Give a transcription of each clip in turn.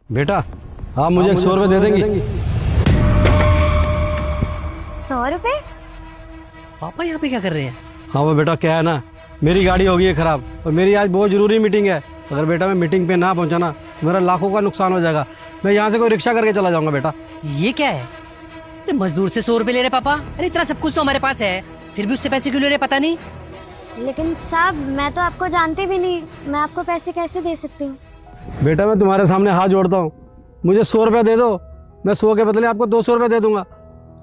बेटा आप मुझे 100 रुपये दे देंगी? 100 रुपए? पापा यहाँ पे क्या कर रहे हैं? हाँ वो बेटा क्या है ना, मेरी गाड़ी हो गई है ख़राब और मेरी आज बहुत ज़रूरी मीटिंग है। अगर बेटा मैं मीटिंग पे ना पहुँचा ना तो मेरा लाखों का नुकसान हो जाएगा। मैं यहाँ से कोई रिक्शा करके चला जाऊँगा बेटा। ये क्या है? अरे मजदूर से 100 रुपए ले रहे पापा? अरे इतना सब कुछ तो हमारे पास है, फिर भी उससे पैसे क्यों ले रहे पता नहीं। लेकिन साहब मैं तो आपको जानती भी नहीं, मैं आपको पैसे कैसे दे सकती हूँ? बेटा मैं तुम्हारे सामने हाथ जोड़ता हूँ, मुझे 100 रुपये दे दो, मैं 100 के बदले आपको 200 रुपये दे दूंगा।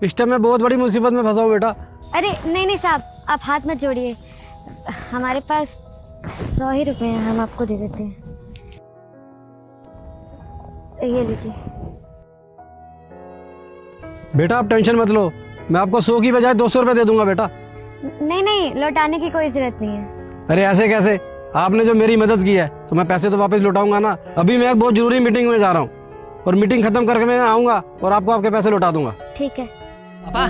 इस टाइम मैं बहुत बड़ी मुसीबत में फंसा हूँ बेटा। अरे नहीं नहीं साहब, आप हाथ मत जोड़िए, हमारे पास 100 ही रुपए हैं, हम आपको दे देते हैं। ये लीजिए। बेटा आप टेंशन मत लो, मैं आपको 100 की बजाय 200 रुपये दे दूंगा बेटा। नहीं नहीं, लौटाने की कोई जरूरत नहीं है। अरे ऐसे कैसे, आपने जो मेरी मदद की है तो मैं पैसे तो वापस लौटाऊंगा ना। अभी मैं एक बहुत जरूरी मीटिंग में जा रहा हूँ और मीटिंग खत्म करके मैं आऊंगा और आपको आपके पैसे लौटा दूंगा। ठीक है। पापा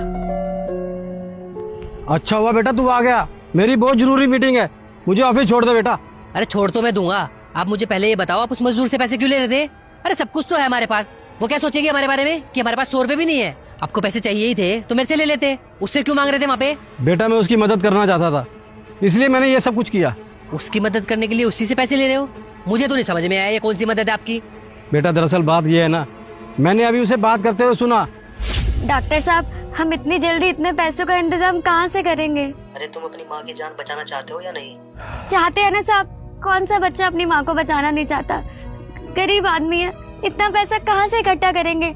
अच्छा हुआ बेटा तू आ गया, मेरी बहुत जरूरी मीटिंग है, मुझे ऑफिस छोड़ दे बेटा। अरे छोड़ तो मैं दूंगा, आप मुझे पहले ये बताओ आप उस मजदूर से पैसे क्यों ले रहे थे? अरे सब कुछ तो है हमारे पास, वो क्या सोचेगी हमारे बारे में कि हमारे पास 100 रुपए भी नहीं है? आपको पैसे चाहिए ही थे तो मेरे से ले लेते, उससे क्यों मांग रहे थे वहाँ पे? बेटा मैं उसकी मदद करना चाहता था, इसलिए मैंने ये सब कुछ किया। उसकी मदद करने के लिए उसी से पैसे ले रहे हो? मुझे तो नहीं समझ में आया ये कौन सी मदद है आपकी। बेटा दरअसल बात ये है ना, मैंने अभी उसे बात करते हुए सुना। डॉक्टर साहब हम इतनी जल्दी इतने पैसों का इंतजाम कहाँ से करेंगे? अरे तुम अपनी माँ की जान बचाना चाहते हो या नहीं? चाहते हैं ना साहब, कौन सा बच्चा अपनी माँ को बचाना नहीं चाहता? गरीब आदमी है, इतना पैसा कहाँ से इकट्ठा करेंगे?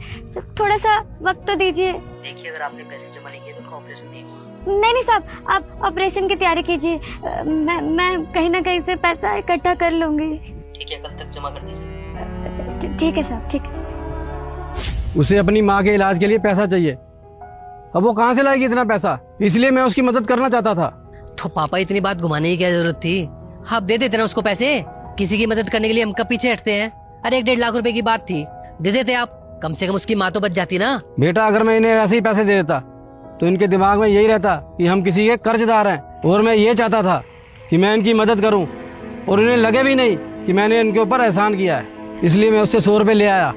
थोड़ा सा वक्त तो दीजिए। देखिए अगर आपने पैसे जमा नहीं किए तो ऑपरेशन नहीं होगा। नहीं नहीं साहब, आप ऑपरेशन की तैयारी कीजिए, मैं कहीं ना कहीं से पैसा इकट्ठा कर लूंगी। ठीक है कल तक जमा कर दीजिए। ठीक है साहब, ठीक है। उसे अपनी माँ के इलाज के लिए पैसा चाहिए, अब वो कहाँ से लाएगी इतना पैसा, इसलिए मैं उसकी मदद करना चाहता था। तो पापा इतनी बात घुमाने की क्या जरूरत थी? आप दे देते ना उसको पैसे, किसी की मदद करने के लिए हम कब पीछे हटते हैं? अरे 1-1.5 लाख रुपए की बात थी, दे देते आप, कम से कम उसकी माँ तो बच जाती ना। बेटा अगर मैं इन्हें वैसे ही पैसे दे देता तो इनके दिमाग में यही रहता कि हम किसी के कर्जदार हैं, और मैं ये चाहता था कि मैं इनकी मदद करूं और इन्हें लगे भी नहीं कि मैंने इनके ऊपर एहसान किया है, इसलिए मैं उससे 100 रुपये ले आया।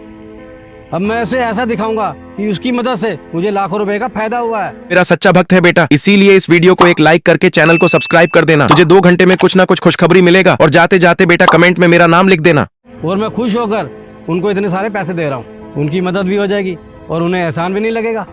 अब मैं उसे ऐसा दिखाऊंगा कि उसकी मदद से मुझे लाखों रुपए का फायदा हुआ है। मेरा सच्चा भक्त है बेटा, इसीलिए इस वीडियो को एक लाइक करके चैनल को सब्सक्राइब कर देना। तुझे 2 घंटे में कुछ ना कुछ खुशखबरी मिलेगा और जाते जाते बेटा कमेंट में मेरा नाम लिख देना। और मैं खुश होकर उनको इतने सारे पैसे दे रहा हूँ, उनकी मदद भी हो जाएगी और उन्हें एहसान भी नहीं लगेगा।